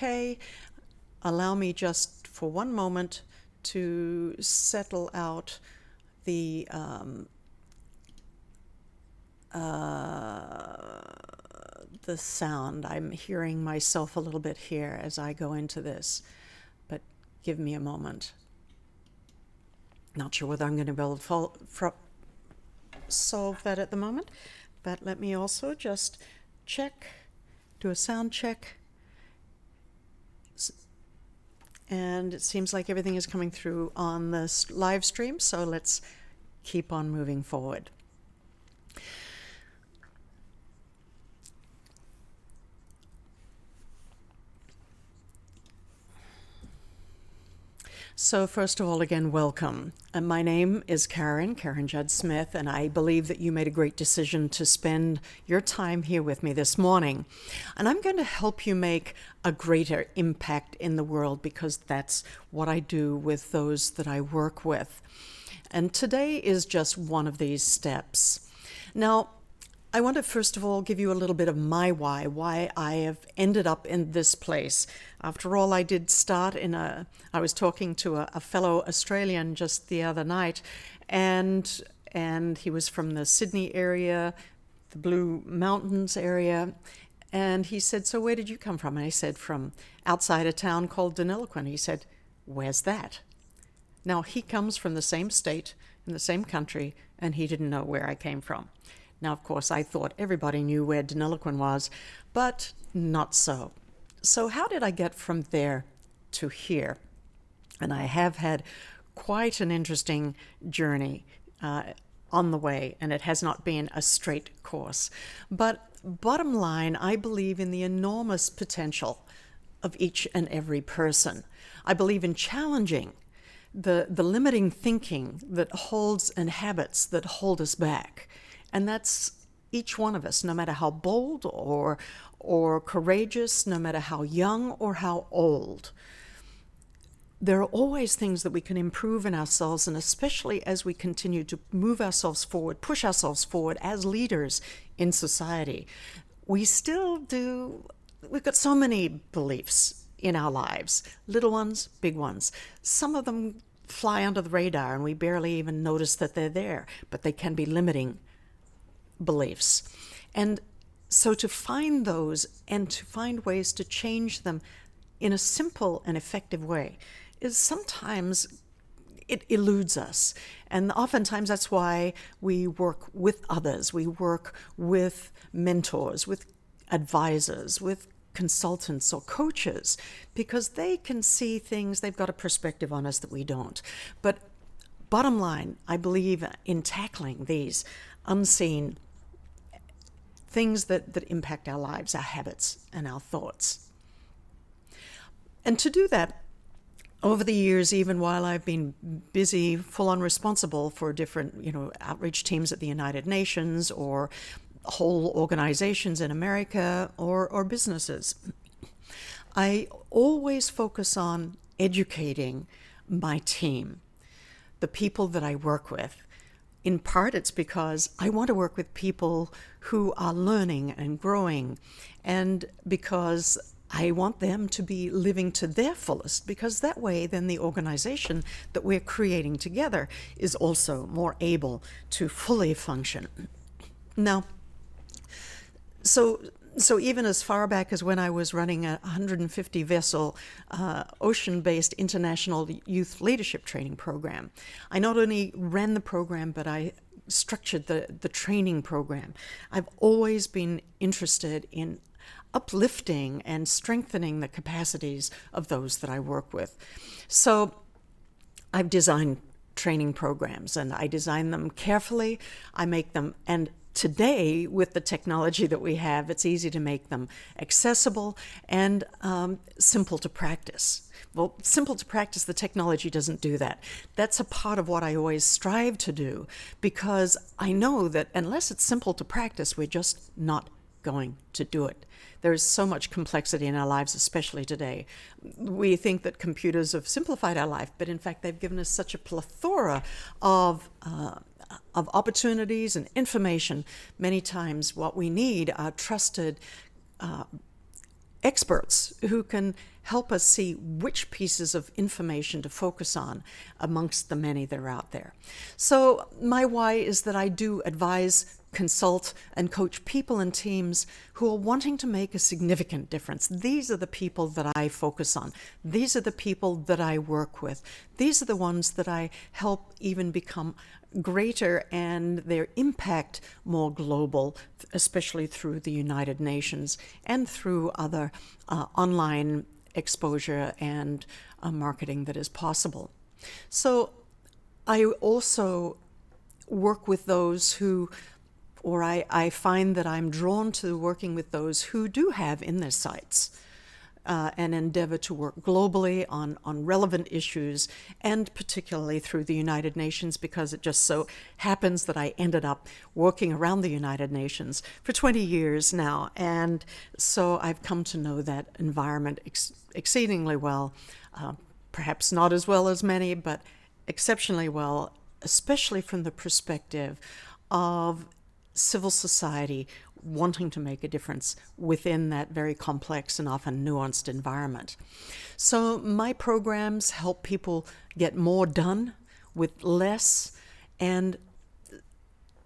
okay, allow me just for one moment to settle out the sound. I'm hearing myself a little bit here as I go into this, but give me a moment. Not sure whether I'm going to be able to solve that at the moment, but let me also just check, do a sound check. And it seems like everything is coming through on this live stream, so let's keep on moving forward. So first of all, again, welcome. My name is Karen Judd Smith, and I believe that you made a great decision to spend your time here with me this morning. And I'm going to help you make a greater impact in the world because that's what I do with those that I work with. And today is just one of these steps. Now, I want to first of all give you a little bit of my why I have ended up in this place. After all, I did start I was talking to a fellow Australian just the other night, and he was from the Sydney area, the Blue Mountains area, and he said, so where did you come from? And I said, from outside a town called Deniliquin. He said, where's that? Now, he comes from the same state, in the same country, and he didn't know where I came from. Now, of course, I thought everybody knew where Deniliquin was, but not so. So how did I get from there to here? And I have had quite an interesting journey on the way, and it has not been a straight course. But bottom line, I believe in the enormous potential of each and every person. I believe in challenging the limiting thinking that holds and habits that hold us back. And that's each one of us, no matter how bold or courageous, no matter how young or how old. There are always things that we can improve in ourselves, and especially as we continue to move ourselves forward, push ourselves forward as leaders in society. We've got so many beliefs in our lives, little ones, big ones. Some of them fly under the radar and we barely even notice that they're there, but they can be limiting beliefs. And so to find those and to find ways to change them in a simple and effective way is sometimes it eludes us. And oftentimes that's why we work with others. We work with mentors, with advisors, with consultants or coaches, because they can see things, they've got a perspective on us that we don't. But bottom line, I believe in tackling these unseen things that impact our lives, our habits, and our thoughts. And to do that, over the years, even while I've been busy, full-on responsible for different, outreach teams at the United Nations or whole organizations in America or businesses, I always focus on educating my team, the people that I work with. In part, it's because I want to work with people who are learning and growing, and because I want them to be living to their fullest, because that way then the organization that we're creating together is also more able to fully function. Now, so even as far back as when I was running a 150-vessel ocean-based international youth leadership training program, I not only ran the program, but I structured the training program. I've always been interested in uplifting and strengthening the capacities of those that I work with. So I've designed training programs, and I design them carefully. I make them, and today, with the technology that we have, it's easy to make them accessible and simple to practice. Well, simple to practice, the technology doesn't do that. That's a part of what I always strive to do, because I know that unless it's simple to practice, we're just not going to do it. There is so much complexity in our lives, especially today. We think that computers have simplified our life, but in fact, they've given us such a plethora of opportunities and information. Many times what we need are trusted experts who can help us see which pieces of information to focus on amongst the many that are out there. So my why is that I do advise, consult, and coach people and teams who are wanting to make a significant difference. These are the people that I focus on. These are the people that I work with. These are the ones that I help even become greater and their impact more global, especially through the United Nations and through other online exposure and marketing that is possible. So I also work with those who, or I find that I'm drawn to working with those who do have in their sights and endeavor to work globally on relevant issues, and particularly through the United Nations, because it just so happens that I ended up working around the United Nations for 20 years now. And so I've come to know that environment exceedingly well, perhaps not as well as many, but exceptionally well, especially from the perspective of civil society wanting to make a difference within that very complex and often nuanced environment. So my programs help people get more done with less, and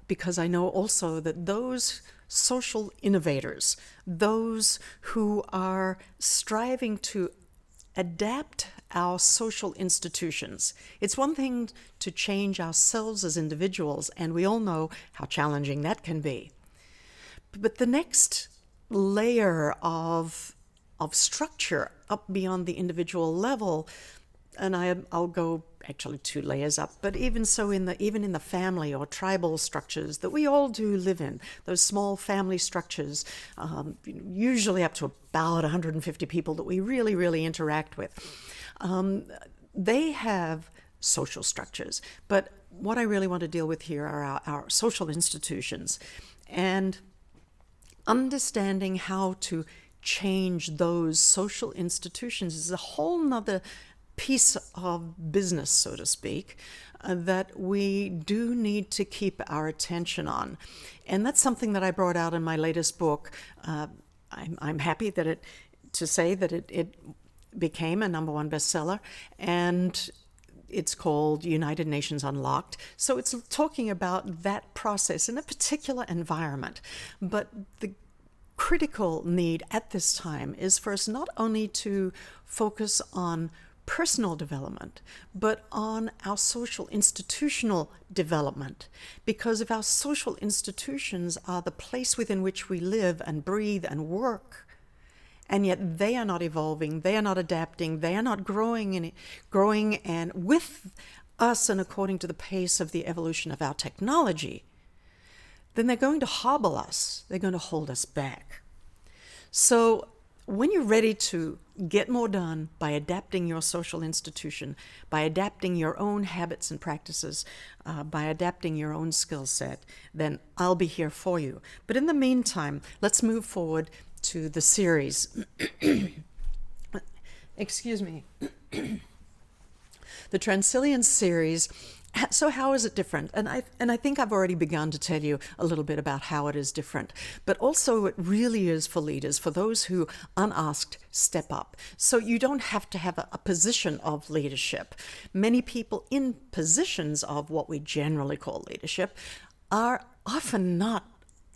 because I know also that those social innovators, those who are striving to adapt our social institutions. It's one thing to change ourselves as individuals, and we all know how challenging that can be. But the next layer of structure up beyond the individual level, and I'll go actually 2 layers up, but even so even in the family or tribal structures that we all do live in, those small family structures, usually up to about 150 people that we really, really interact with, they have social structures. But what I really want to deal with here are our social institutions, and understanding how to change those social institutions is a whole nother piece of business, so to speak, that we do need to keep our attention on. And that's something that I brought out in my latest book. I'm happy to say that it became a #1 bestseller, and it's called United Nations Unlocked. So it's talking about that process in a particular environment. But the critical need at this time is for us not only to focus on personal development, but on our social institutional development. Because if our social institutions are the place within which we live and breathe and work, and yet they are not evolving, they are not adapting, they are not growing and with us and according to the pace of the evolution of our technology, then they're going to hobble us, they're going to hold us back. So when you're ready to get more done by adapting your social institution, by adapting your own habits and practices, by adapting your own skill set, then I'll be here for you. But in the meantime, let's move forward to the series. Excuse me. The Transilience Series. So how is it different? And I think I've already begun to tell you a little bit about how it is different. But also it really is for leaders, for those who, unasked, step up. So you don't have to have a position of leadership. Many people in positions of what we generally call leadership are often not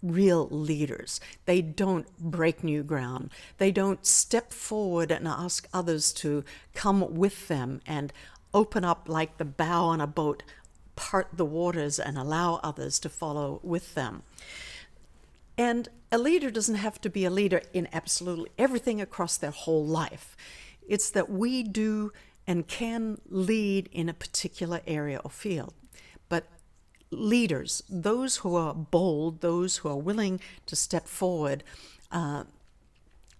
real leaders. They don't break new ground. They don't step forward and ask others to come with them and open up like the bow on a boat, part the waters and allow others to follow with them. And a leader doesn't have to be a leader in absolutely everything across their whole life. It's that we do and can lead in a particular area or field. But leaders, those who are bold, those who are willing to step forward,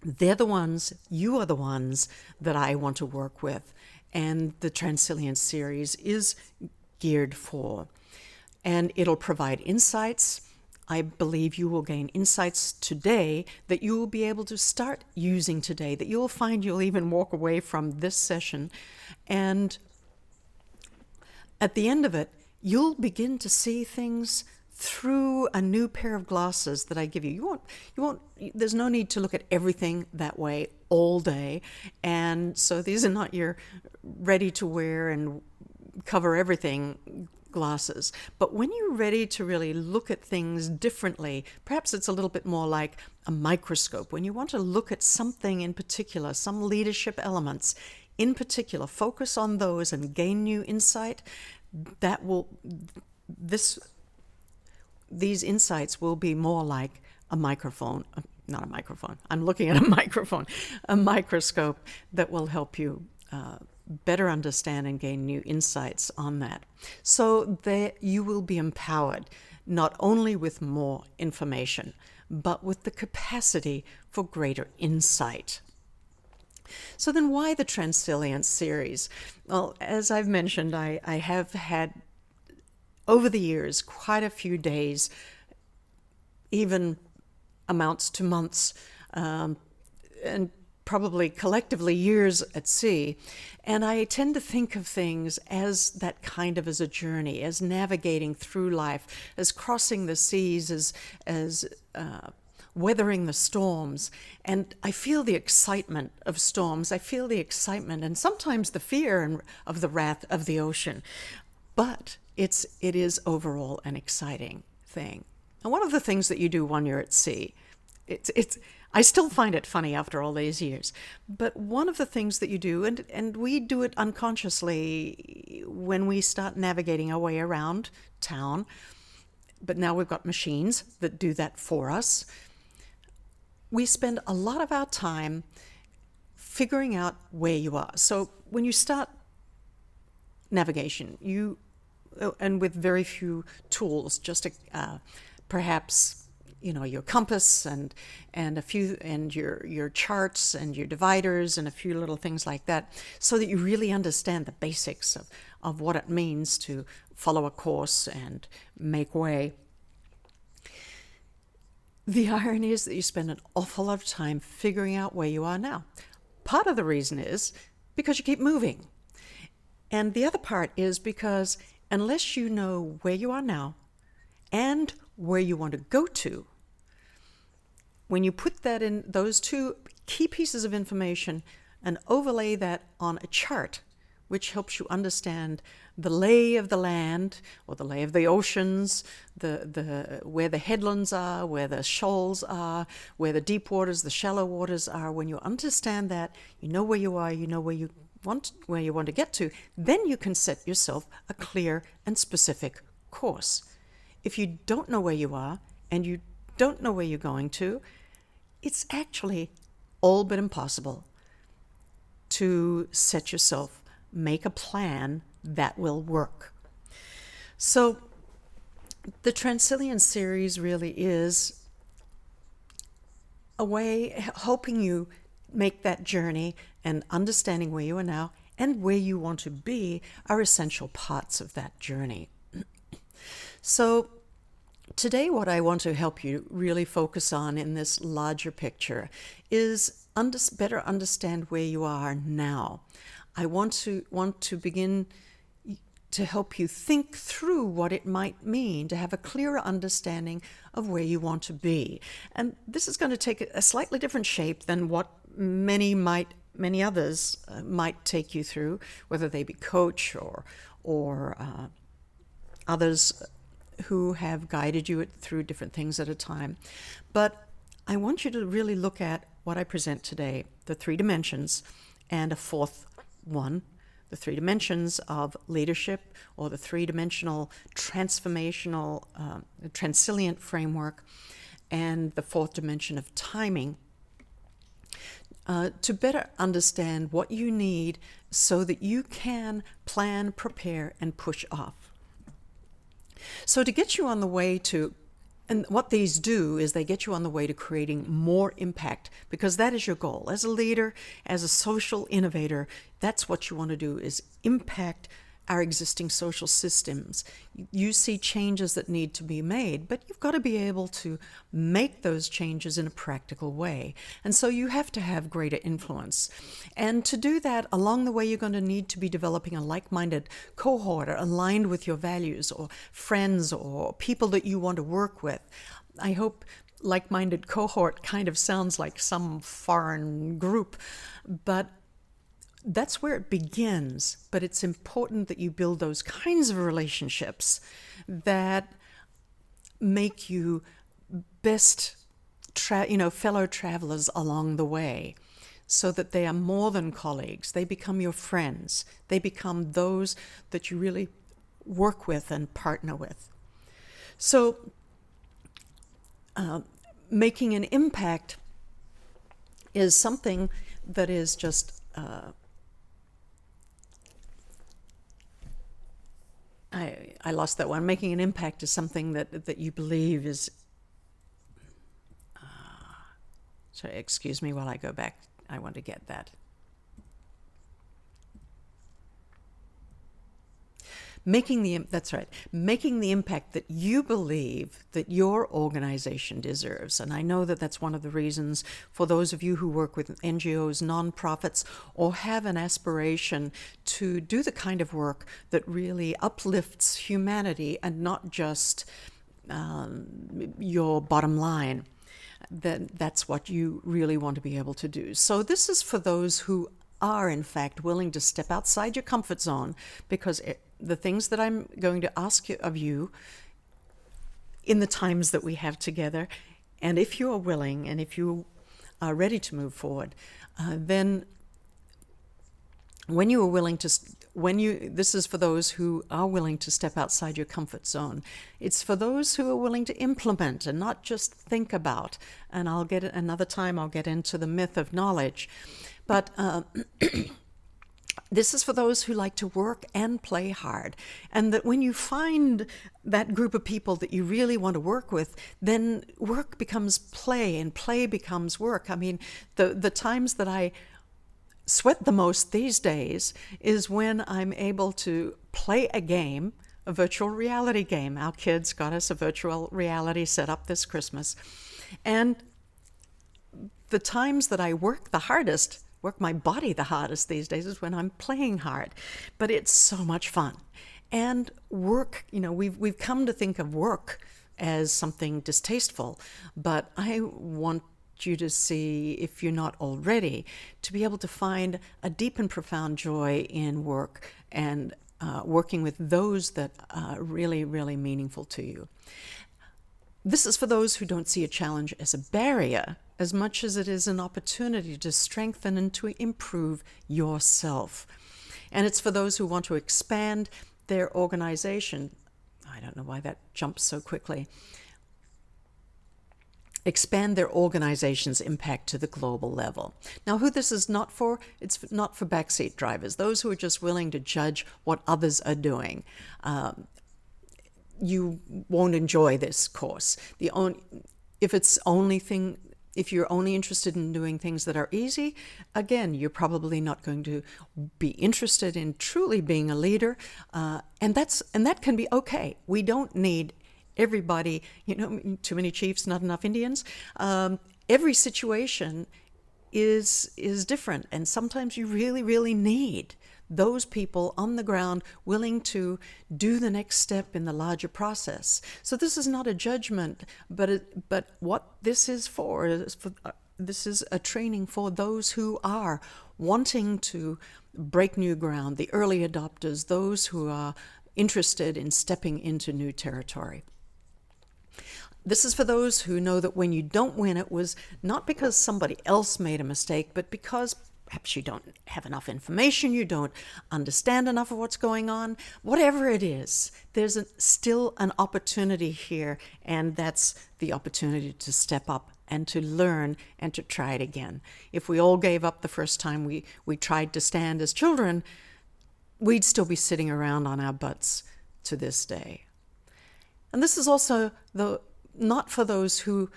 they're the ones, you are the ones that I want to work with. And the Transilience Series is geared for. And it'll provide insights. I believe you will gain insights today that you will be able to start using today, that you'll find you'll even walk away from this session. And at the end of it, you'll begin to see things through a new pair of glasses that I give you. There's no need to look at everything that way all day. And so these are not your ready to wear and cover everything glasses. But when you're ready to really look at things differently, perhaps it's a little bit more like a microscope. When you want to look at something in particular, some leadership elements in particular, focus on those and gain new insight, these insights will be more like a microphone, not a microphone, I'm looking at a microphone, a microscope that will help you better understand and gain new insights on that. So that you will be empowered not only with more information, but with the capacity for greater insight. So then why the Transilience Series? Well, as I've mentioned, I have had over the years quite a few days, even amounts to months, and probably collectively years at sea. And I tend to think of things as that kind of as a journey, as navigating through life, as crossing the seas, as weathering the storms. And I feel the excitement of storms. I feel the excitement and sometimes the fear of the wrath of the ocean. But it is overall an exciting thing. And one of the things that you do when you're at sea, I still find it funny after all these years, but one of the things that you do, and we do it unconsciously when we start navigating our way around town, but now we've got machines that do that for us. We spend a lot of our time figuring out where you are. So when you start navigation, and with very few tools, just perhaps your compass and a few, and your charts and your dividers and a few little things like that, so that you really understand the basics of what it means to follow a course and make way. The irony is that you spend an awful lot of time figuring out where you are now. Part of the reason is because you keep moving. And the other part is because unless you know where you are now and where you want to go to, when you put that in, those two key pieces of information, and overlay that on a chart, which helps you understand the lay of the land or the lay of the oceans, where the headlands are, where the shoals are, where the deep waters, the shallow waters are. When you understand that, you know where you are, you know where you want to get to, then you can set yourself a clear and specific course. If you don't know where you are and you don't know where you're going to, it's actually all but impossible to set yourself, make a plan that will work. So the Transilience Series really is a way helping you make that journey, and understanding where you are now and where you want to be are essential parts of that journey. So today what I want to help you really focus on in this larger picture is better understand where you are now. I want to begin to help you think through what it might mean to have a clearer understanding of where you want to be. And this is going to take a slightly different shape than what many others might take you through, whether they be coach or others who have guided you through different things at a time. But I want you to really look at what I present today, the 3 dimensions, and a fourth one, the 3 dimensions of leadership, or the 3-dimensional transformational, transilient framework, and the 4th dimension of timing, to better understand what you need so that you can plan, prepare, and push off. So to get you on the way to, and what these do is they get you on the way to creating more impact, because that is your goal. As a leader, as a social innovator, that's what you want to do, is impact our existing social systems. You see changes that need to be made, but you've got to be able to make those changes in a practical way. And so you have to have greater influence. And to do that, along the way, you're going to need to be developing a like-minded cohort aligned with your values, or friends or people that you want to work with. I hope like-minded cohort kind of sounds like some foreign group, but that's where it begins. But it's important that you build those kinds of relationships that make you best fellow travelers along the way, so that they are more than colleagues. They become your friends. They become those that you really work with and partner with. So making an impact is something that is just I lost that one. Making an impact is something that you believe is... sorry, excuse me while I go back. I want to get that. That's right. Making the impact that you believe that your organization deserves. And I know that that's one of the reasons for those of you who work with NGOs, nonprofits, or have an aspiration to do the kind of work that really uplifts humanity and not just your bottom line. That's what you really want to be able to do. So this is for those who are, in fact, willing to step outside your comfort zone, because the things that I'm going to ask of you in the times that we have together, and if you are willing and if you are ready to move forward, then when you are willing to, this is for those who are willing to step outside your comfort zone. It's for those who are willing to implement and not just think about. And another time I'll get into the myth of knowledge. But this is for those who like to work and play hard. And that when you find that group of people that you really want to work with, then work becomes play and play becomes work. I mean, the times that I sweat the most these days is when I'm able to play a game, a virtual reality game. Our kids got us a virtual reality set up this Christmas. And the times that I work my body the hardest these days is when I'm playing hard. But it's so much fun. And work, we've come to think of work as something distasteful, but I want you to see, if you're not already, to be able to find a deep and profound joy in work and working with those that are really, really meaningful to you. This is for those who don't see a challenge as a barrier as much as it is an opportunity to strengthen and to improve yourself. And it's for those who want to expand their organization. I don't know why that jumps so quickly. Expand their organization's impact to the global level. Now, who this is not for, it's not for backseat drivers, those who are just willing to judge what others are doing. You won't enjoy this course. If you're only interested in doing things that are easy, again, you're probably not going to be interested in truly being a leader, and that can be okay. We don't need everybody, too many chiefs, not enough Indians. Every situation is different, and sometimes you really, really need those people on the ground willing to do the next step in the larger process. So this is not a judgment, but what this is this is a training for those who are wanting to break new ground, the early adopters, those who are interested in stepping into new territory. This is for those who know that when you don't win, it was not because somebody else made a mistake, but because perhaps you don't have enough information, you don't understand enough of what's going on. Whatever it is, there's still an opportunity here, and that's the opportunity to step up and to learn and to try it again. If we all gave up the first time we tried to stand as children, we'd still be sitting around on our butts to this day. And this is also not for those who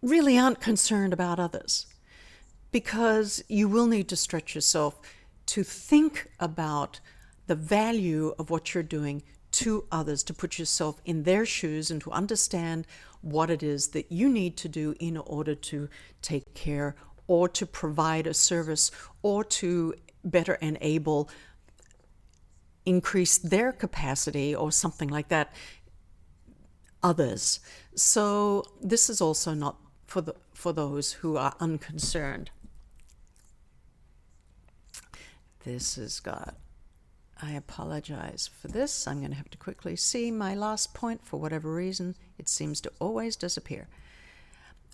really aren't concerned about others, because you will need to stretch yourself to think about the value of what you're doing to others, to put yourself in their shoes and to understand what it is that you need to do in order to take care or to provide a service or to better enable, increase their capacity or something like that, others. So this is also not for those who are unconcerned. This has got, I apologize for this. I'm going to have to quickly see my last point. For whatever reason, it seems to always disappear.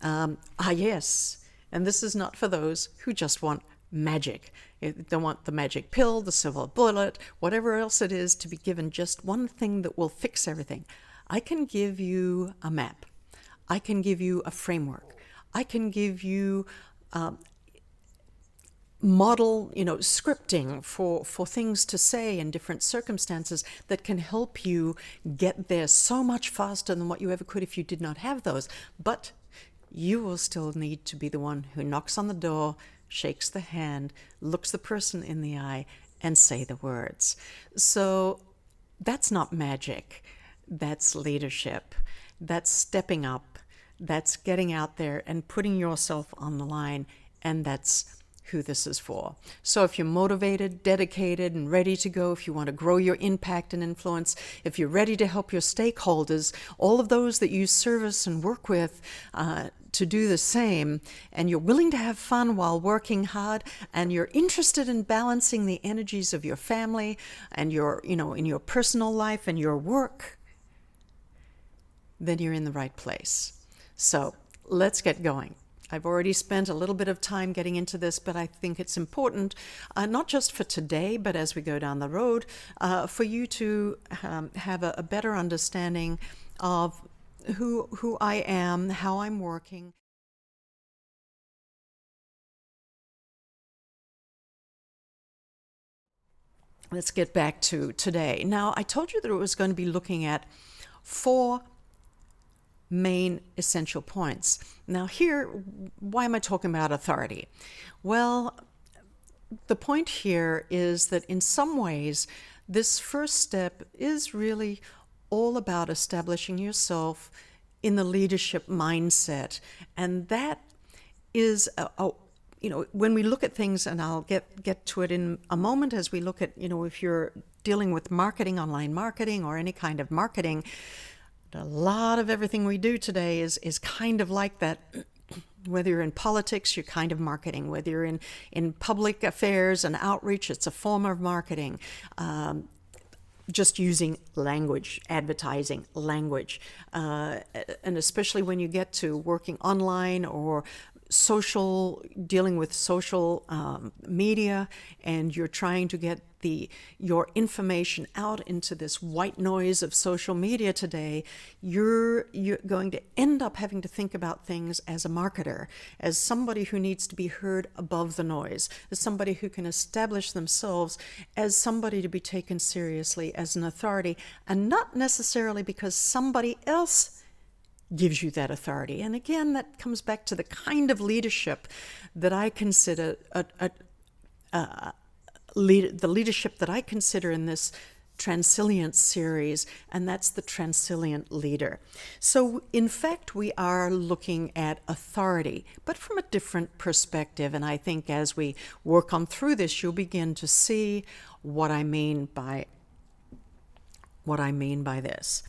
Yes, and this is not for those who just want magic. They want the magic pill, the silver bullet, whatever else it is, to be given just one thing that will fix everything. I can give you a map. I can give you a framework. I can give you model, scripting for things to say in different circumstances that can help you get there so much faster than what you ever could if you did not have those. But you will still need to be the one who knocks on the door, shakes the hand, looks the person in the eye, and say the words. So that's not magic. That's leadership. That's stepping up. That's getting out there and putting yourself on the line. And that's who this is for. So if you're motivated, dedicated, and ready to go, if you want to grow your impact and influence, if you're ready to help your stakeholders, all of those that you service and work with, to do the same, and you're willing to have fun while working hard, and you're interested in balancing the energies of your family and your, in your personal life and your work, then you're in the right place. So let's get going. I've already spent a little bit of time getting into this, but I think it's important, not just for today, but as we go down the road, for you to have a better understanding of who I am, how I'm working. Let's get back to today. Now, I told you that it was going to be looking at 4 main essential points. Now here, why am I talking about authority? Well, the point here is that in some ways, this first step is really all about establishing yourself in the leadership mindset. And that is, when we look at things, and I'll get to it in a moment as we look at, if you're dealing with marketing, online marketing, or any kind of marketing, a lot of everything we do today is kind of like that. Whether you're in politics, you're kind of marketing. Whether you're in public affairs and outreach, it's a form of marketing. Just using language, advertising language. And especially when you get to working online or dealing with social media, and you're trying to get your information out into this white noise of social media today, you're going to end up having to think about things as a marketer, as somebody who needs to be heard above the noise, as somebody who can establish themselves as somebody to be taken seriously, as an authority, and not necessarily because somebody else gives you that authority. And again, that comes back to the kind of leadership that I consider the leadership that I consider in this Transilience series, and that's the Transilient leader. So in fact, we are looking at authority, but from a different perspective. And I think as we work on through this, you'll begin to see what I mean by this.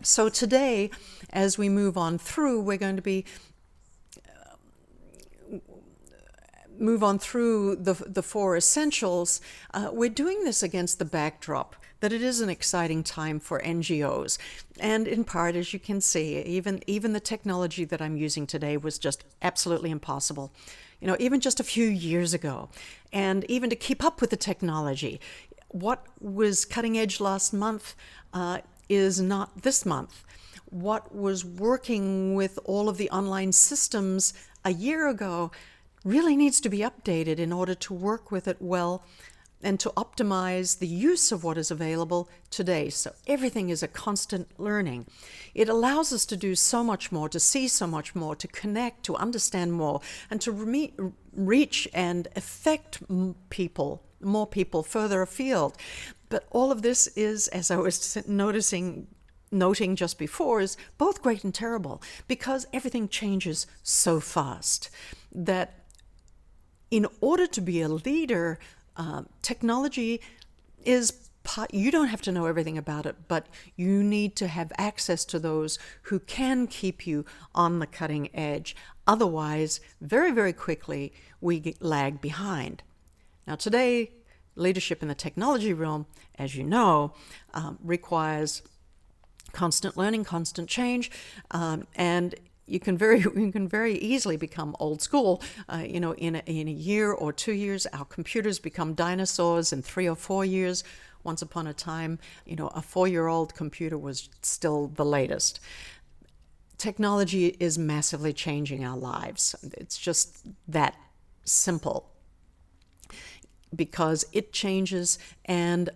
So today, as we move on through, we're going to be move on through the 4 essentials. We're doing this against the backdrop that it is an exciting time for NGOs. And in part, as you can see, even the technology that I'm using today was just absolutely impossible. Even just a few years ago. And even to keep up with the technology, what was cutting edge last month is not this month. What was working with all of the online systems a year ago really needs to be updated in order to work with it well and to optimize the use of what is available today. So everything is a constant learning. It allows us to do so much more, to see so much more, to connect, to understand more, and to reach and affect people more people further afield. But all of this is, as I was noting just before, is both great and terrible, because everything changes so fast that in order to be a leader, technology is you don't have to know everything about it, but you need to have access to those who can keep you on the cutting edge. Otherwise, very, very quickly, we lag behind. Now, today, leadership in the technology realm, as you know, requires constant learning, constant change, and you can very easily become old school. In a year or 2 years, our computers become dinosaurs. In 3 or 4 years, once upon a time, a 4-year-old computer was still the latest. Technology is massively changing our lives. It's just that simple, because it changes, and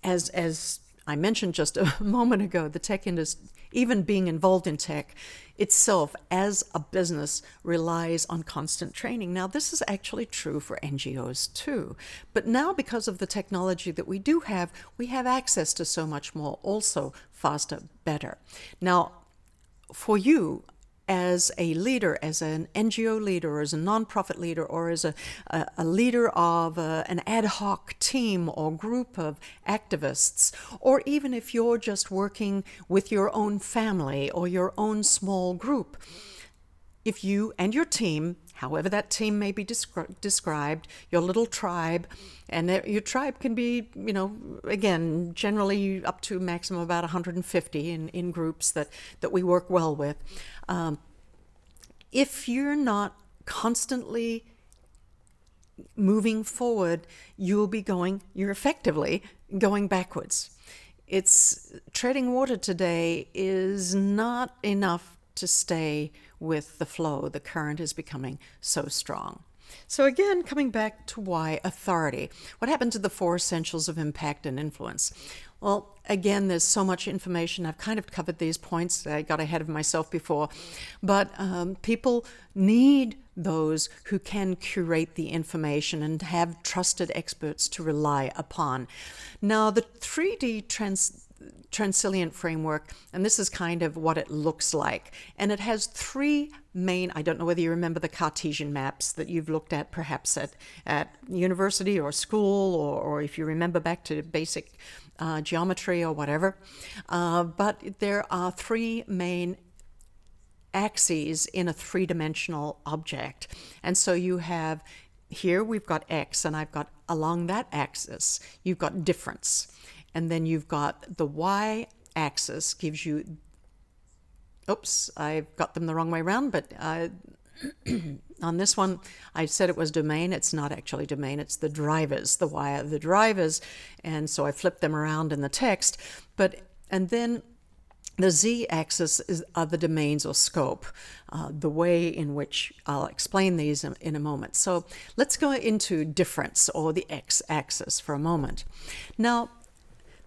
as I mentioned just a moment ago, the tech industry, even being involved in tech itself as a business, relies on constant training. Now, this is actually true for NGOs too. But now, because of the technology that we do have, we have access to so much more, also faster, better. Now, for you, as a leader, as an NGO leader, or as a nonprofit leader, or as a leader of an ad hoc team or group of activists, or even if you're just working with your own family or your own small group, if you and your team, however that team may be described, your little tribe, and your tribe can be, again, generally up to maximum about 150 in groups that we work well with. If you're not constantly moving forward, you're effectively going backwards. It's treading water today is not enough to stay with the flow. The current is becoming so strong. So again, coming back to why authority. What happened to the 4 essentials of impact and influence? Well, again, there's so much information. I've kind of covered these points. I got ahead of myself before. But people need those who can curate the information and have trusted experts to rely upon. Now, the 3D Transilient framework, and this is kind of what it looks like. And it has 3 main, I don't know whether you remember the Cartesian maps that you've looked at perhaps at university or school, or if you remember back to basic geometry or whatever. But there are 3 main axes in a 3-dimensional object. And so you have, here we've got X, and I've got along that axis, you've got difference. And then you've got the y-axis gives you, oops, I've got them the wrong way around, but on this one, I said it was domain. It's not actually domain, it's the drivers. The y are the drivers, and so I flipped them around in the text. And then the z-axis are the domains or scope, the way in which I'll explain these in a moment. So let's go into difference, or the x-axis, for a moment. Now,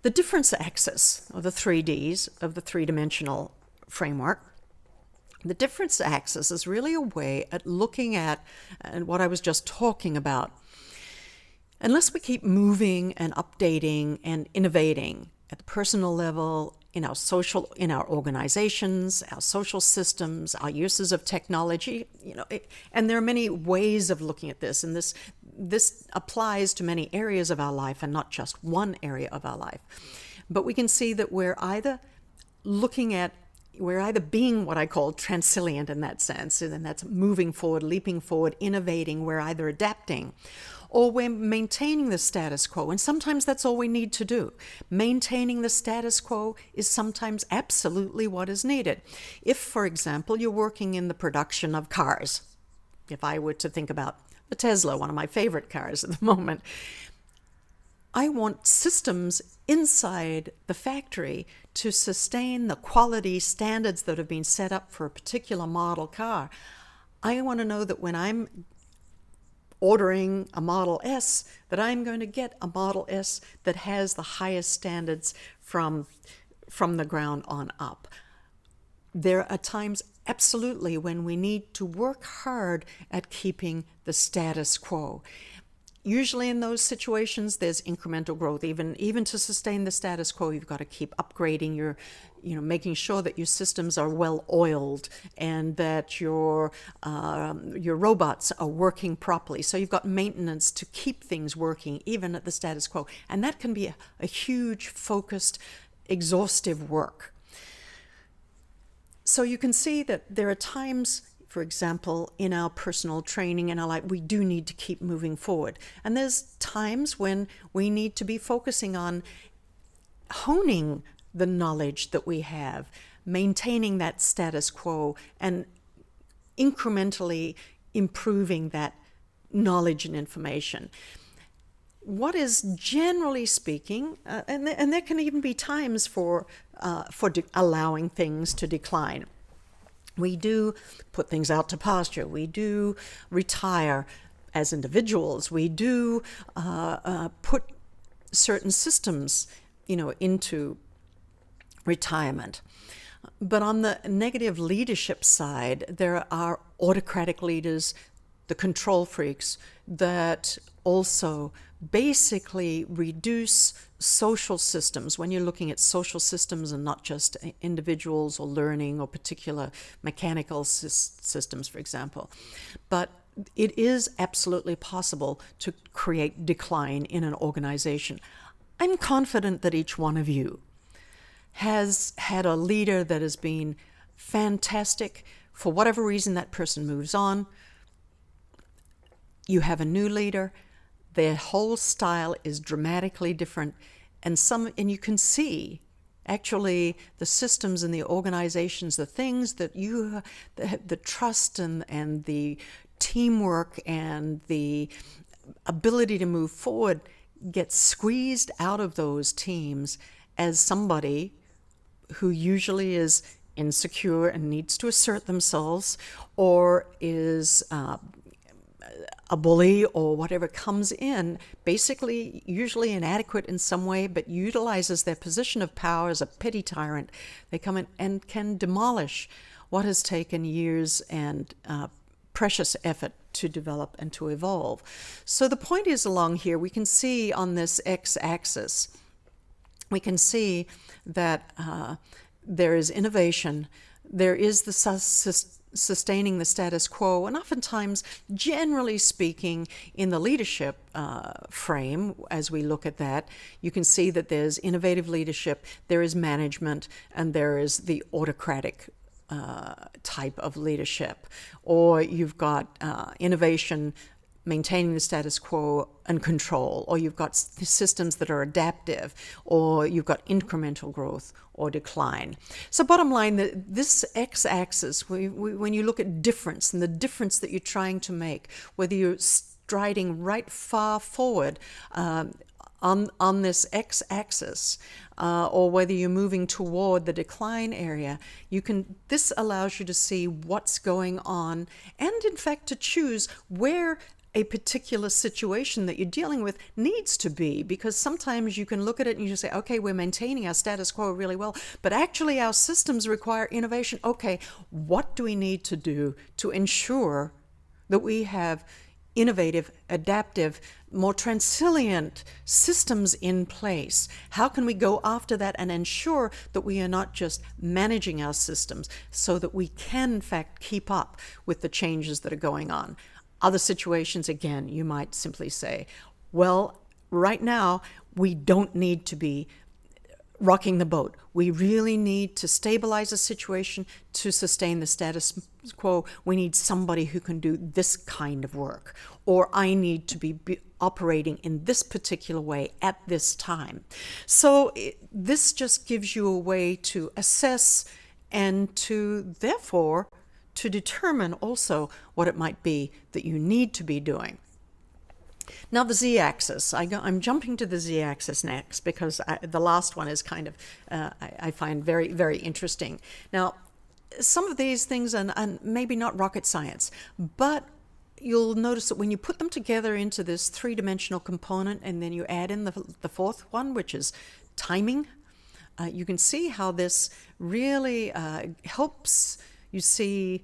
the difference axis, or the 3Ds of the 3-dimensional framework, the difference axis is really a way at looking at what I was just talking about. Unless we keep moving and updating and innovating at the personal level, in our organizations, our social systems, our uses of technology, and there are many ways of looking at this, and this applies to many areas of our life and not just one area of our life. But we can see that we're either being what I call transilient in that sense, and that's moving forward, leaping forward, innovating. We're either adapting, or we're maintaining the status quo. And sometimes that's all we need to do. Maintaining the status quo is sometimes absolutely what is needed. If, for example, you're working in the production of cars, if I were to think about the Tesla, one of my favorite cars at the moment, I want systems inside the factory to sustain the quality standards that have been set up for a particular model car. I want to know that when I'm ordering a Model S, that I'm going to get a Model S that has the highest standards from the ground on up. There are times absolutely when we need to work hard at keeping the status quo. Usually in those situations, there's incremental growth. Even to sustain the status quo, you've got to keep upgrading making sure that your systems are well oiled and that your robots are working properly. So you've got maintenance to keep things working, even at the status quo. And that can be a huge, focused, exhaustive work. So you can see that there are times, for example, in our personal training and our life, we do need to keep moving forward. And there's times when we need to be focusing on honing the knowledge that we have, maintaining that status quo, and incrementally improving that knowledge and information. What is generally speaking, and there can even be times for allowing things to decline. We do put things out to pasture. We do retire as individuals. We do put certain systems, into retirement. But on the negative leadership side, there are autocratic leaders, the control freaks, that also basically reduce social systems. When you're looking at social systems and not just individuals or learning or particular mechanical systems, for example. But it is absolutely possible to create decline in an organization. I'm confident that each one of you has had a leader that has been fantastic. For whatever reason, that person moves on. You have a new leader. Their whole style is dramatically different, and you can see actually the systems and the organizations, the things that the trust and the teamwork and the ability to move forward gets squeezed out of those teams as somebody who usually is insecure and needs to assert themselves, or is a bully or whatever, comes in, basically usually inadequate in some way, but utilizes their position of power as a petty tyrant. They come in and can demolish what has taken years and precious effort to develop and to evolve. So the point is, along here, we can see on this x-axis, we can see that there is innovation, there is the sustaining the status quo, and oftentimes, generally speaking, in the leadership frame, as we look at that, you can see that there's innovative leadership, there is management, and there is the autocratic type of leadership. Or you've got innovation, maintaining the status quo, and control, or you've got systems that are adaptive, or you've got incremental growth or decline. So bottom line, this x-axis, when you look at difference and the difference that you're trying to make, whether you're striding right far forward on this x-axis, or whether you're moving toward the decline area, this allows you to see what's going on, and in fact to choose where a particular situation that you're dealing with needs to be, because sometimes you can look at it and you just say, okay, we're maintaining our status quo really well, but actually our systems require innovation. Okay, what do we need to do to ensure that we have innovative, adaptive, more transilient systems in place? How can we go after that and ensure that we are not just managing our systems so that we can, in fact, keep up with the changes that are going on? Other situations, again, you might simply say, well, right now, we don't need to be rocking the boat. We really need to stabilize the situation to sustain the status quo. We need somebody who can do this kind of work, or I need to be operating in this particular way at this time. So this just gives you a way to assess and to, therefore, to determine also what it might be that you need to be doing. Now the z-axis, I'm jumping to the z-axis next because the last one is kind of, I find very, very interesting. Now, some of these things are maybe not rocket science, but you'll notice that when you put them together into this three-dimensional component and then you add in the fourth one, which is timing, you can see how this really helps you see,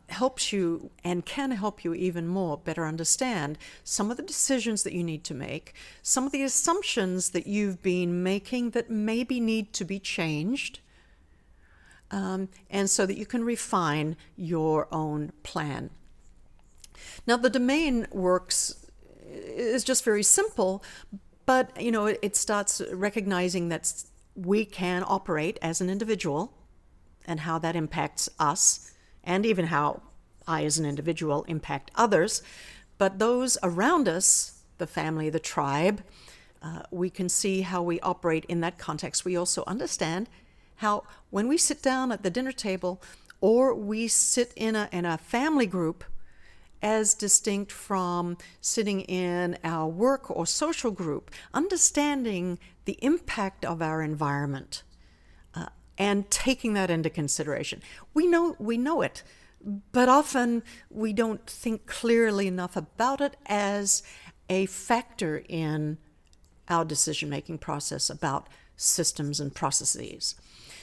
helps you and can help you even more better understand some of the decisions that you need to make, some of the assumptions that you've been making that maybe need to be changed, and so that you can refine your own plan. Now, the domain works is just very simple, but it starts recognizing that we can operate as an individual and how that impacts us, and even how I as an individual impact others. But those around us, the family, the tribe, we can see how we operate in that context. We also understand how when we sit down at the dinner table or we sit in a family group, as distinct from sitting in our work or social group, understanding the impact of our environment and taking that into consideration. We know it, but often we don't think clearly enough about it as a factor in our decision-making process about systems and processes.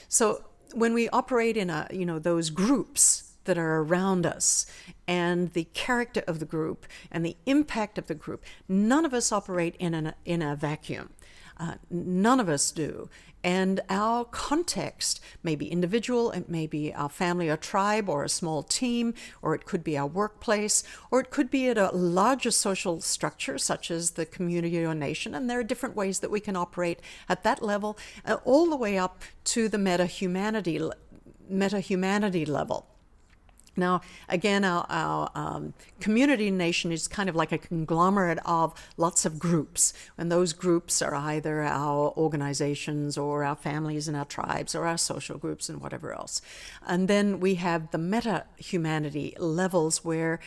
So when we operate in those groups that are around us and the character of the group and the impact of the group, none of us operate in a vacuum. None of us do. And our context may be individual, it may be our family or tribe or a small team, or it could be our workplace, or it could be at a larger social structure such as the community or nation. And there are different ways that we can operate at that level, all the way up to the meta-humanity level. Now, again, our community nation is kind of like a conglomerate of lots of groups, and those groups are either our organizations or our families and our tribes or our social groups and whatever else. And then we have the meta-humanity levels where,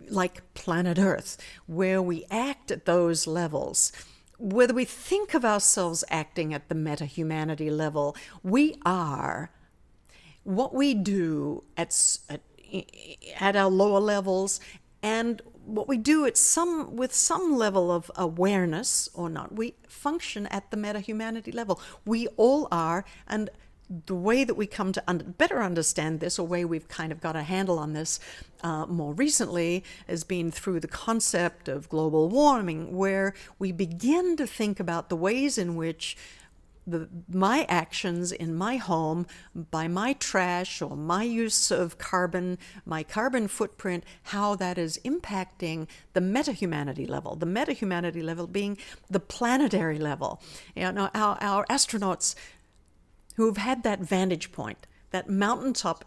like planet Earth, where we act at those levels. Whether we think of ourselves acting at the meta-humanity level, we are. What we do at our lower levels, and what we do with some level of awareness or not, we function at the meta-humanity level. We all are, and the way that we come to better understand this, or way we've kind of got a handle on this more recently, has been through the concept of global warming, where we begin to think about the ways in which my actions in my home, by my trash or my use of carbon, my carbon footprint, how that is impacting the meta-humanity level. The meta-humanity level being the planetary level. Our astronauts who've had that vantage point, that mountaintop,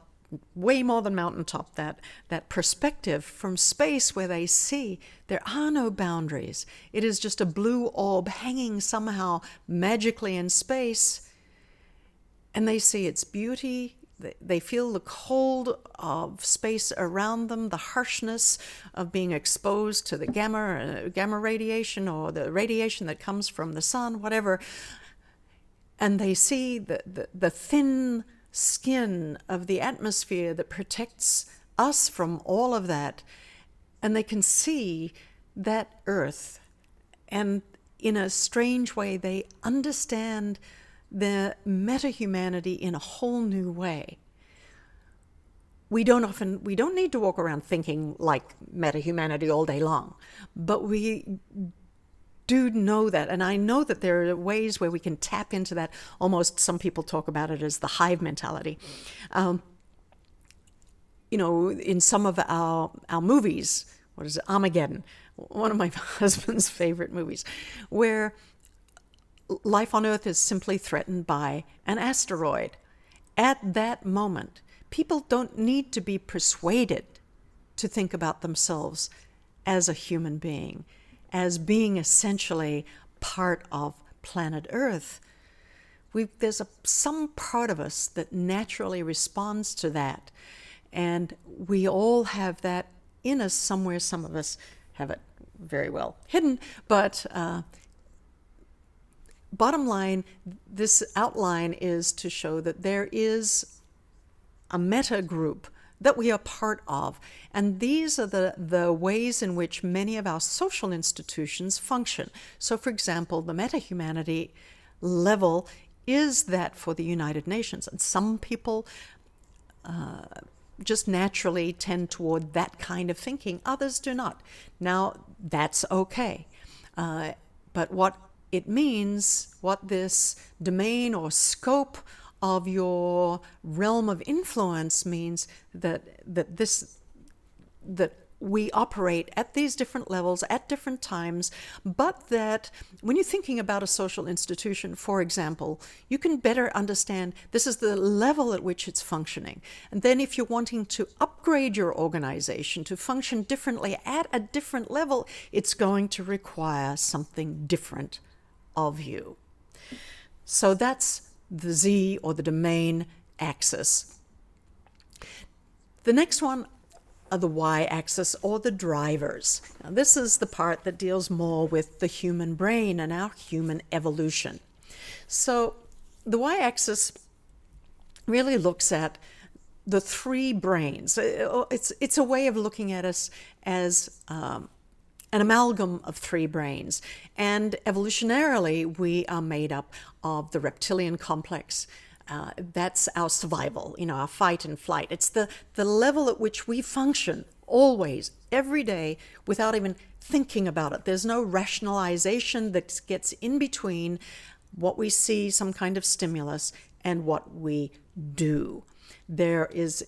way more than mountaintop, that perspective from space where they see there are no boundaries. It is just a blue orb hanging somehow magically in space, and they see its beauty. They feel the cold of space around them, the harshness of being exposed to the gamma radiation, or the radiation that comes from the sun, whatever. And they see the thin skin of the atmosphere that protects us from all of that, and they can see that Earth, and in a strange way they understand the meta-humanity in a whole new way. We don't need to walk around thinking like meta-humanity all day long, but we do know that, and I know that there are ways where we can tap into that. Almost, some people talk about it as the hive mentality. In some of our movies, what is it, Armageddon, one of my husband's favorite movies, where life on Earth is simply threatened by an asteroid. At that moment, people don't need to be persuaded to think about themselves as a human being, as being essentially part of planet Earth. There's some part of us that naturally responds to that, and we all have that in us somewhere. Some of us have it very well hidden, but bottom line, this outline is to show that there is a meta group that we are part of. And these are the ways in which many of our social institutions function. So, for example, the meta-humanity level is that for the United Nations. And some people just naturally tend toward that kind of thinking. Others do not. Now, that's okay. But what it means, what this domain or scope of your realm of influence means, that we operate at these different levels at different times, but that when you're thinking about a social institution, for example, you can better understand this is the level at which it's functioning. And then if you're wanting to upgrade your organization to function differently at a different level, it's going to require something different of you. So that's the Z, or the domain axis. The next one are the y-axis, or the drivers. Now, this is the part that deals more with the human brain and our human evolution. So the y-axis really looks at the three brains. It's a way of looking at us as an amalgam of three brains. And evolutionarily, we are made up of the reptilian complex. That's our survival, our fight and flight. It's the level at which we function always, every day, without even thinking about it. There's no rationalization that gets in between what we see, some kind of stimulus, and what we do. There's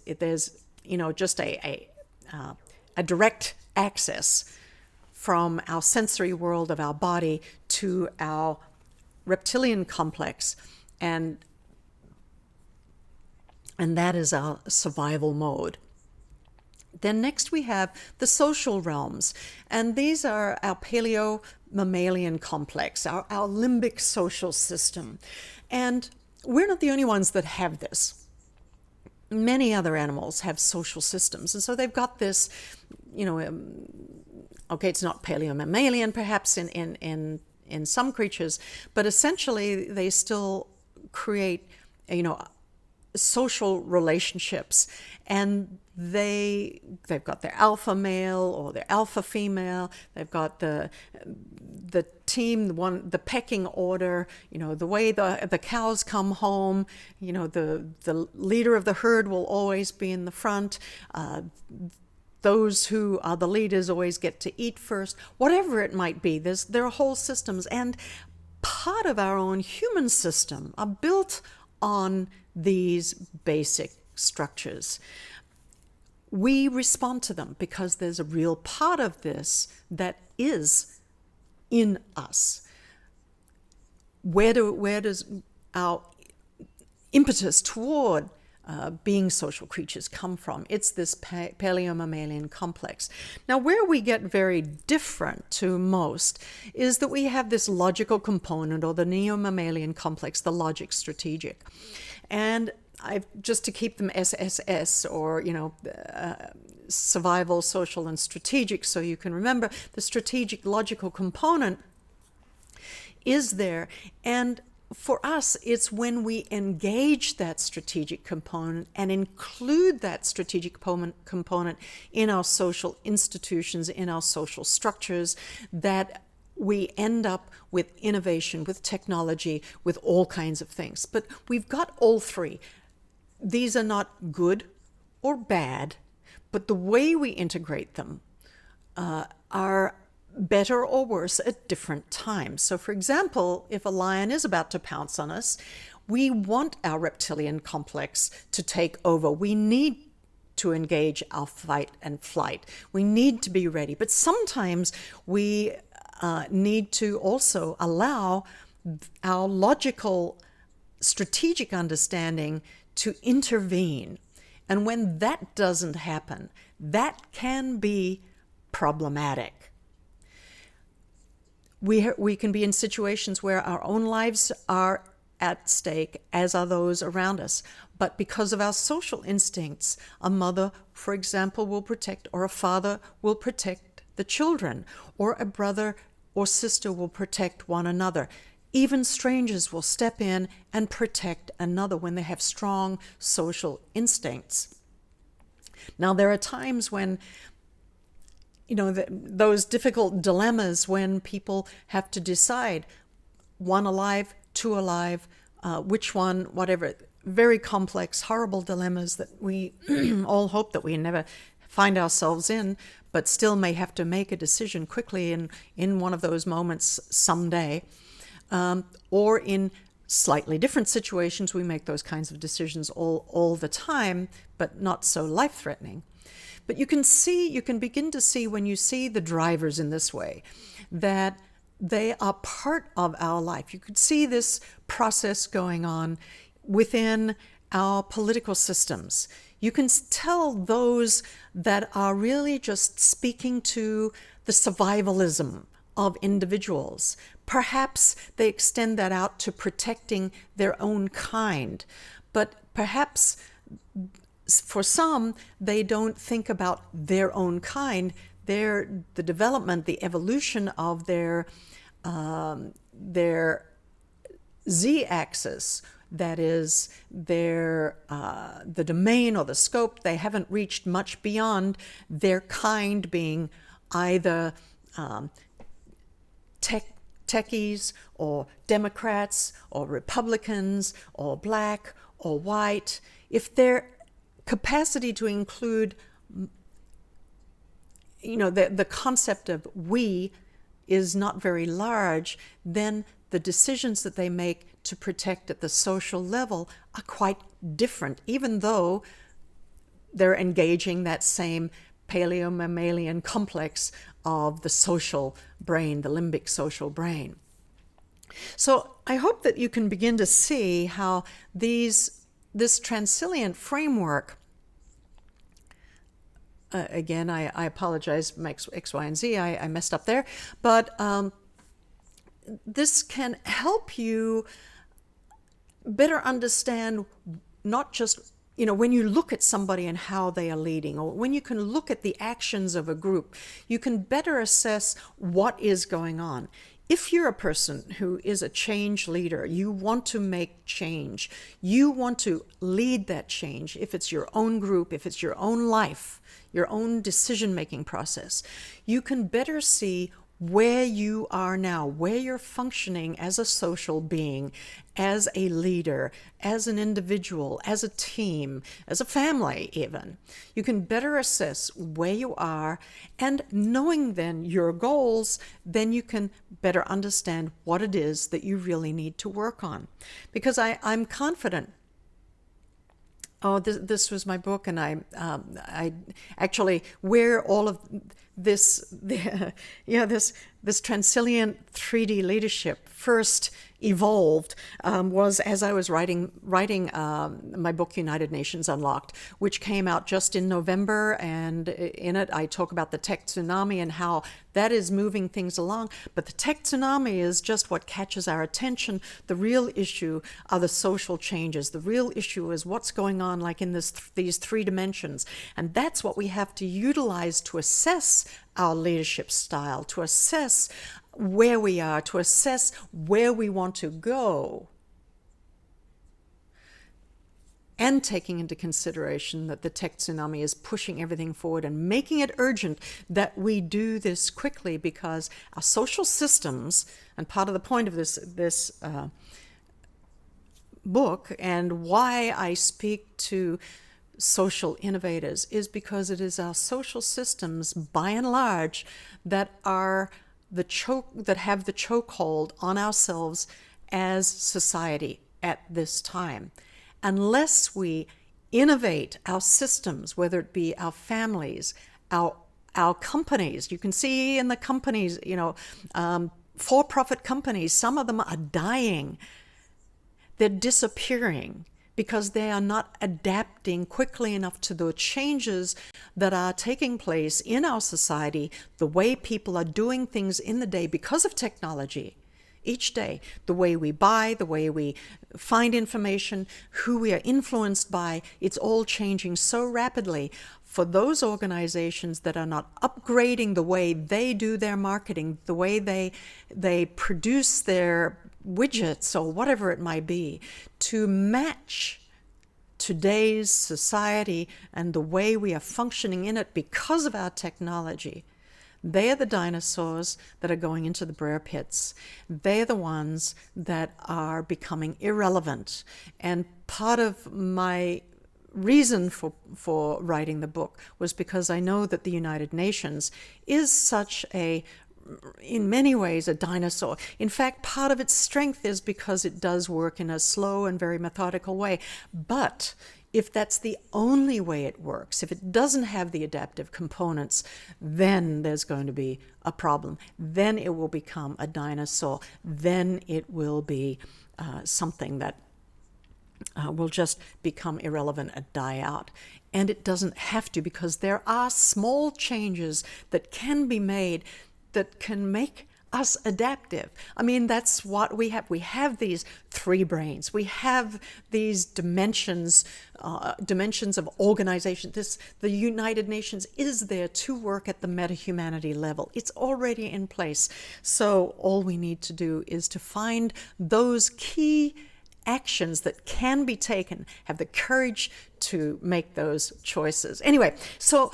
just a direct access from our sensory world of our body to our reptilian complex, and that is our survival mode. Then next we have the social realms, and these are our paleo-mammalian complex, our limbic social system. And we're not the only ones that have this. Many other animals have social systems, and so they've got this, okay, it's not paleo-mammalian perhaps in some creatures, but essentially they still create, social relationships, and they've got their alpha male or their alpha female. They've got the team, the pecking order, the way the cows come home, the leader of the herd will always be in the front. Those who are the leaders always get to eat first. Whatever it might be, there are whole systems, and part of our own human system are built on these basic structures. We respond to them because there's a real part of this that is in us. Where does our impetus toward being social creatures come from? It's this paleo-mammalian complex. Now, where we get very different to most is that we have this logical component, or the neo-mammalian complex, the logic strategic. And just to keep them SSS, or survival, social, and strategic, so you can remember, the strategic logical component is there. And for us, it's when we engage that strategic component and include that strategic component in our social institutions, in our social structures, that we end up with innovation, with technology, with all kinds of things. But we've got all three. These are not good or bad, but the way we integrate them are better or worse at different times. So, for example, if a lion is about to pounce on us, we want our reptilian complex to take over. We need to engage our fight and flight. We need to be ready. But sometimes we need to also allow our logical, strategic understanding to intervene. And when that doesn't happen, that can be problematic. We can be in situations where our own lives are at stake, as are those around us. But because of our social instincts, a mother, for example, will protect, or a father will protect the children, or a brother or sister will protect one another. Even strangers will step in and protect another when they have strong social instincts. Now, there are times when those difficult dilemmas when people have to decide, one alive, two alive, which one, whatever. very complex, horrible dilemmas that we all hope that we never find ourselves in, but still may have to make a decision quickly in one of those moments someday. Or in slightly different situations, we make those kinds of decisions all the time, but not so life-threatening. But you can begin to see when you see the drivers in this way, that they are part of our life. You could see this process going on within our political systems. You can tell those that are really just speaking to the survivalism of individuals. Perhaps they extend that out to protecting their own kind, but perhaps for some, they don't think about their own kind. The development, the evolution of their z-axis, that is the domain or the scope, they haven't reached much beyond their kind being either techies or Democrats or Republicans or black or white. If their capacity to include, the concept of we is not very large, then the decisions that they make to protect at the social level are quite different, even though they're engaging that same paleo-mammalian complex of the social brain, the limbic social brain. So I hope that you can begin to see how this transilient framework, again, I apologize, X, Y, and Z, I messed up there, but this can help you better understand not just, when you look at somebody and how they are leading, or when you can look at the actions of a group, you can better assess what is going on. If you're a person who is a change leader, you want to make change, you want to lead that change, if it's your own group, if it's your own life, your own decision-making process, you can better see where you are now, where you're functioning as a social being, as a leader, as an individual, as a team, as a family even. You can better assess where you are, and knowing then your goals, then you can better understand what it is that you really need to work on. Because I'm confident. Oh, this was my book, and I actually, where all of this Transilient 3D leadership first evolved was as I was writing my book United Nations Unlocked, which came out just in November, and in it I talk about the tech tsunami and how that is moving things along. But the tech tsunami is just what catches our attention. The real issue are the social changes. The real issue is what's going on like in these three dimensions, and that's what we have to utilize to assess our leadership style, to assess where we are, to assess where we want to go, and taking into consideration that the tech tsunami is pushing everything forward and making it urgent that we do this quickly, because our social systems, and part of the point of this book and why I speak to social innovators, is because it is our social systems, by and large, that have the chokehold on ourselves as society at this time. Unless we innovate our systems, whether it be our families, our companies. You can see in the companies, for-profit companies, some of them are dying. They're disappearing because they are not adapting quickly enough to the changes that are taking place in our society, the way people are doing things in the day because of technology. Each day, the way we buy, the way we find information, who we are influenced by, it's all changing so rapidly. For those organizations that are not upgrading the way they do their marketing, the way they produce their widgets or whatever it might be, to match today's society and the way we are functioning in it because of our technology, They are the dinosaurs that are going into the Brer pits. They're the ones that are becoming irrelevant. And part of my reason for writing the book was because I know that the United Nations is such a, in many ways, a dinosaur. In fact, part of its strength is because it does work in a slow and very methodical way. But if that's the only way it works, if it doesn't have the adaptive components, then there's going to be a problem. Then it will become a dinosaur. Then it will be something that will just become irrelevant and die out. And it doesn't have to, because there are small changes that can be made that can make us adaptive. I mean, that's what we have. We have these three brains. We have these dimensions of organization. The United Nations is there to work at the meta-humanity level. It's already in place. So all we need to do is to find those key actions that can be taken, have the courage to make those choices. Anyway, so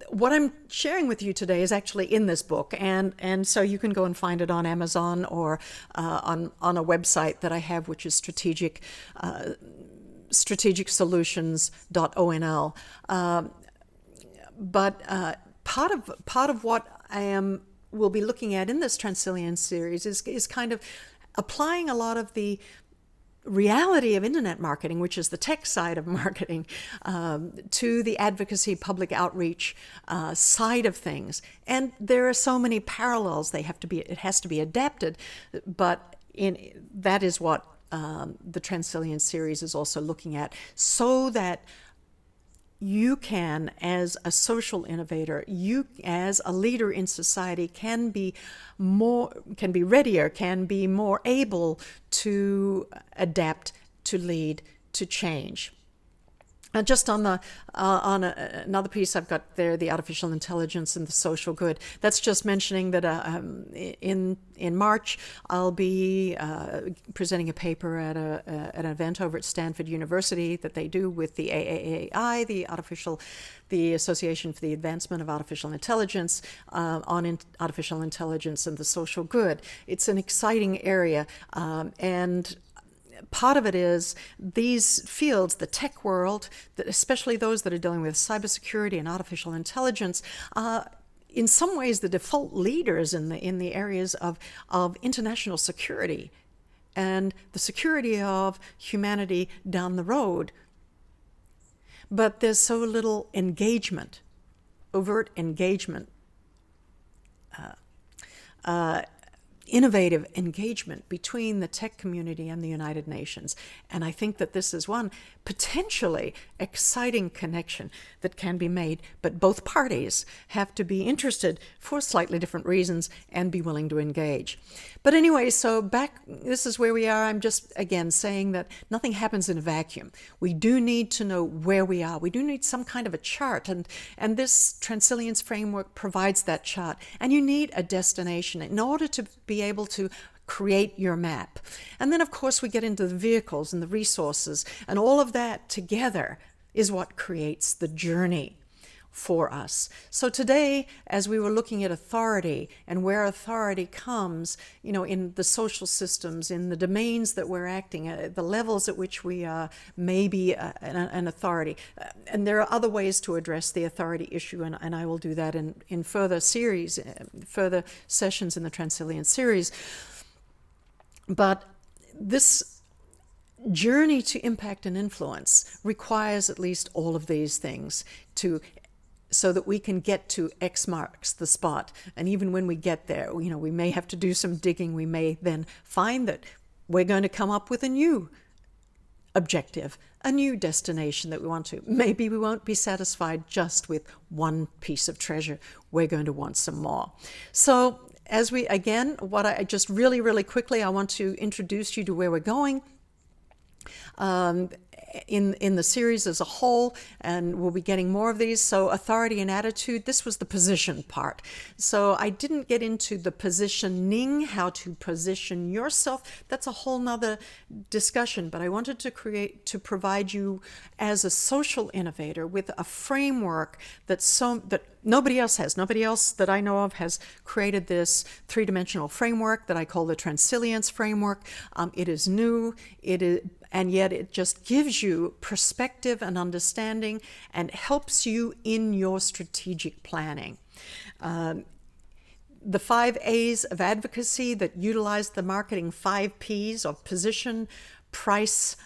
what I'm sharing with you today is actually in this book, and so you can go and find it on Amazon or on a website that I have, which is strategicsolutions.onl. But part of what will be looking at in this Transilience series is kind of applying a lot of the reality of internet marketing, which is the tech side of marketing, to the advocacy, public outreach side of things. And there are so many parallels. It has to be adapted, but that is what the Transilience series is also looking at, so that you can, as a social innovator, you as a leader in society, can be readier, can be more able to adapt, to lead, to change. Just on another piece I've got there, the artificial intelligence and the social good. That's just mentioning that in March I'll be presenting a paper at an event over at Stanford University that they do with the AAAI, the Association for the Advancement of Artificial Intelligence, on artificial intelligence and the social good. It's an exciting area, and part of it is these fields, the tech world, especially those that are dealing with cybersecurity and artificial intelligence, in some ways the default leaders in the areas of international security and the security of humanity down the road. But there's so little engagement, overt engagement, innovative engagement between the tech community and the United Nations. And I think that this is one potentially exciting connection that can be made, but both parties have to be interested for slightly different reasons and be willing to engage. But anyway, so this is where we are. I'm just, again, saying that nothing happens in a vacuum. We do need to know where we are. We do need some kind of a chart, and this Transilience framework provides that chart. And you need a destination in order to be able to create your map. And then, of course, we get into the vehicles and the resources, and all of that together is what creates the journey for us. So today, as we were looking at authority and where authority comes, in the social systems, in the domains that we're acting at, the levels at which we may be an authority. And there are other ways to address the authority issue, and I will do that in further series, further sessions in the Transilience series. But this journey to impact and influence requires at least all of these things so that we can get to X marks the spot. And even when we get there, we may have to do some digging. We may then find that we're going to come up with a new objective, a new destination that we want to. Maybe we won't be satisfied just with one piece of treasure. We're going to want some more. So what I just really, really quickly, I want to introduce you to where we're going. in the series as a whole, and we'll be getting more of these. So authority and attitude, this was the position part. So I didn't get into the positioning, how to position yourself. That's a whole nother discussion, but I wanted to provide you as a social innovator with a framework that nobody else has. Nobody else that I know of has created this three-dimensional framework that I call the Transilience framework. It is new. And yet it just gives you perspective and understanding and helps you in your strategic planning. The 5 A's of advocacy that utilize the marketing 5 P's of position, price,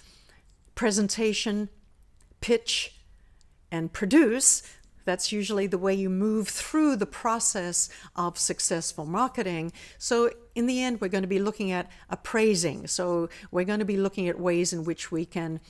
presentation, pitch, and produce. That's usually the way you move through the process of successful marketing. So in the end, we're going to be looking at appraising. So we're going to be looking at ways in which we can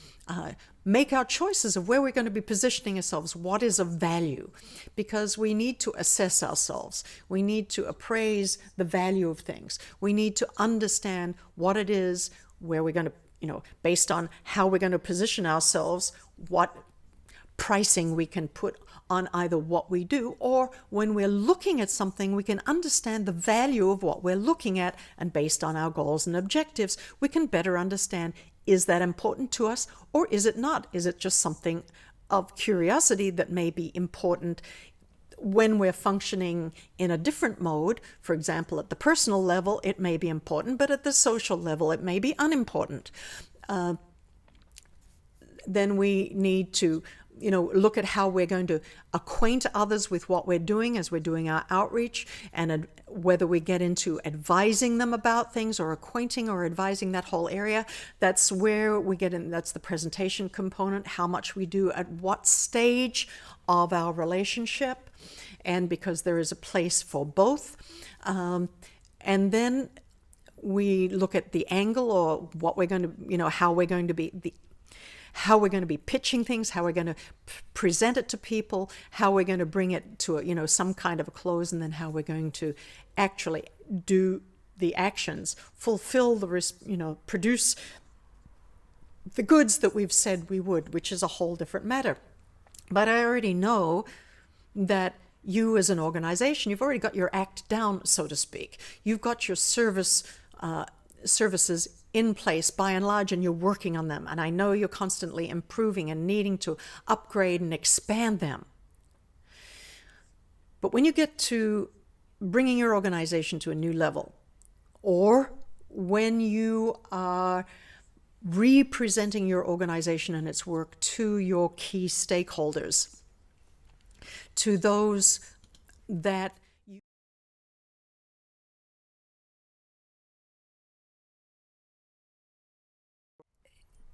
make our choices of where we're going to be positioning ourselves, what is of value, because we need to assess ourselves. We need to appraise the value of things. We need to understand what it is, where we're going to, based on how we're going to position ourselves, what pricing we can put on either what we do, or when we're looking at something, we can understand the value of what we're looking at, and based on our goals and objectives, we can better understand, is that important to us or is it not? Is it just something of curiosity that may be important when we're functioning in a different mode? For example, at the personal level, it may be important, but at the social level, it may be unimportant. Then we need to look at how we're going to acquaint others with what we're doing as we're doing our outreach, and whether we get into advising them about things or acquainting or advising, that whole area. That's where we get in. That's the presentation component, how much we do at what stage of our relationship, and because there is a place for both. And then we look at the angle, or what we're going to, how we're going to be pitching things, how we're going to present it to people, how we're going to bring it to some kind of a close, and then how we're going to actually do the actions, fulfill produce the goods that we've said we would, which is a whole different matter. But I already know that you as an organization, you've already got your act down, so to speak. You've got your services in place by and large, and you're working on them. And I know you're constantly improving and needing to upgrade and expand them. But when you get to bringing your organization to a new level, or when you are representing your organization and its work to your key stakeholders, to those that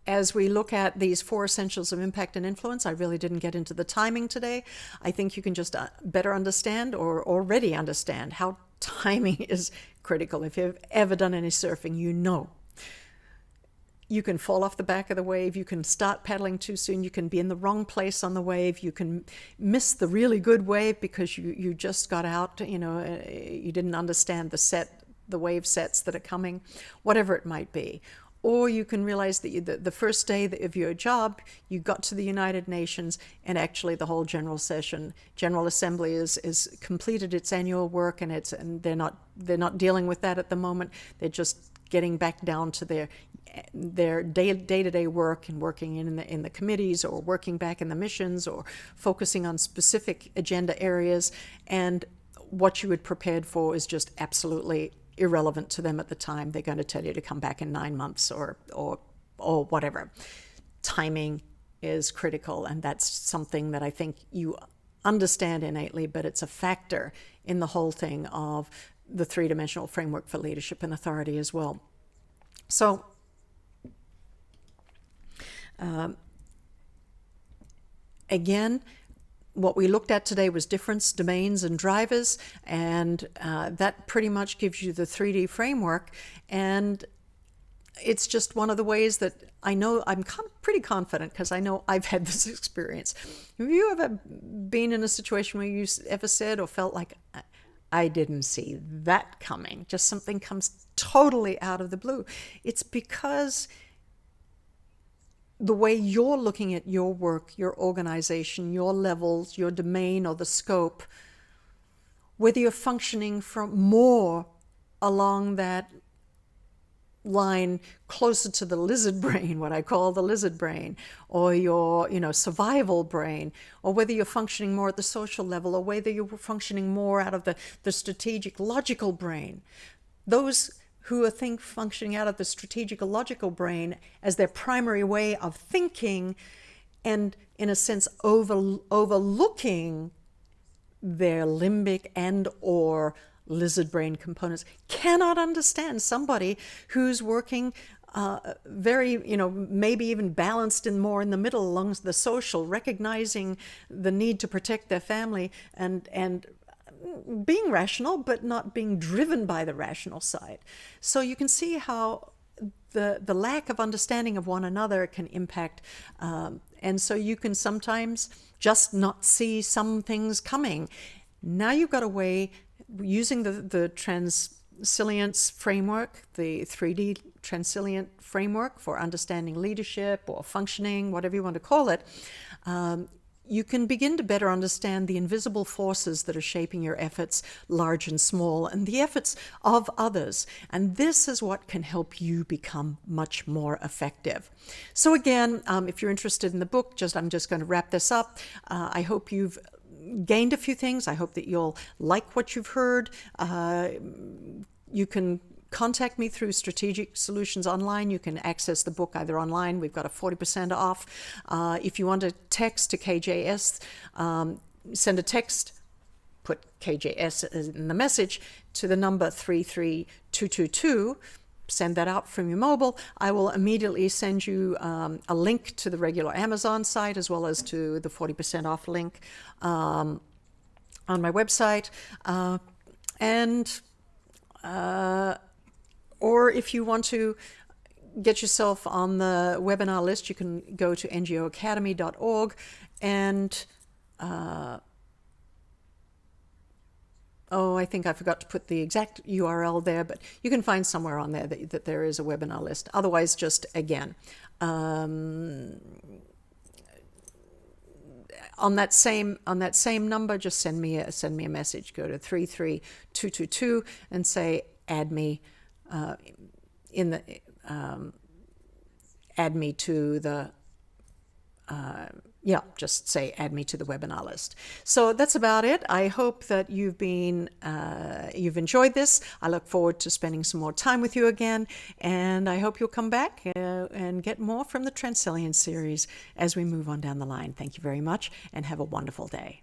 as we look at these 4 essentials of impact and influence, I really didn't get into the timing today. I think you can just better understand, or already understand, how timing is critical. If you've ever done any surfing, you can fall off the back of the wave, you can start paddling too soon, you can be in the wrong place on the wave, you can miss the really good wave because you just got out, you didn't understand the wave sets that are coming, whatever it might be. Or you can realize that the first day of your job, you got to the United Nations, and actually the whole General Assembly is completed its annual work, and they're not dealing with that at the moment. They're just getting back down to their day-to-day work, and working in the committees, or working back in the missions, or focusing on specific agenda areas. And what you had prepared for is just absolutely irrelevant to them at the time. They're going to tell you to come back in 9 months or whatever. Timing is critical, and that's something that I think you understand innately, but it's a factor in the whole thing of the 3-dimensional framework for leadership and authority as well. So again, what we looked at today was difference, domains, and drivers, and that pretty much gives you the 3D framework. And it's just one of the ways that I know I'm pretty confident, because I know I've had this experience. Have you ever been in a situation where you ever said or felt like, I didn't see that coming? Just something comes totally out of the blue. It's because the way you're looking at your work, your organization, your levels, your domain, or the scope, whether you're functioning from more along that line closer to the lizard brain, what I call the lizard brain, or your, survival brain, or whether you're functioning more at the social level, or whether you're functioning more out of the strategic logical brain. Those who are functioning out of the strategic logical brain as their primary way of thinking, and in a sense overlooking their limbic and or lizard brain components, cannot understand somebody who's working very, maybe even balanced and more in the middle along the social, recognizing the need to protect their family and being rational, but not being driven by the rational side. So you can see how the lack of understanding of one another can impact, and so you can sometimes just not see some things coming. Now you've got a way, using the Transilience framework, the 3D Transilient framework for understanding leadership or functioning, whatever you want to call it, you can begin to better understand the invisible forces that are shaping your efforts, large and small, and the efforts of others. And this is what can help you become much more effective. So again, if you're interested in the book, I'm just going to wrap this up. I hope you've gained a few things. I hope that you'll like what you've heard. You can contact me through Strategic Solutions Online. You can access the book either online. We've got a 40% off. If you want to text to KJS, send a text, put KJS in the message, to the number 33222. Send that out from your mobile. I will immediately send you a link to the regular Amazon site, as well as to the 40% off link on my website. Or if you want to get yourself on the webinar list, you can go to ngoacademy.org and I think I forgot to put the exact URL there, but you can find somewhere on there that there is a webinar list. Otherwise, just again, on that same number, just send me a message. Go to 33222 and say, add me add me to the just say add me to the webinar list. So that's about it. I hope that you've enjoyed this. I look forward to spending some more time with you again, and I hope you'll come back and get more from the Transilience series as we move on down the line. Thank you very much, and have a wonderful day.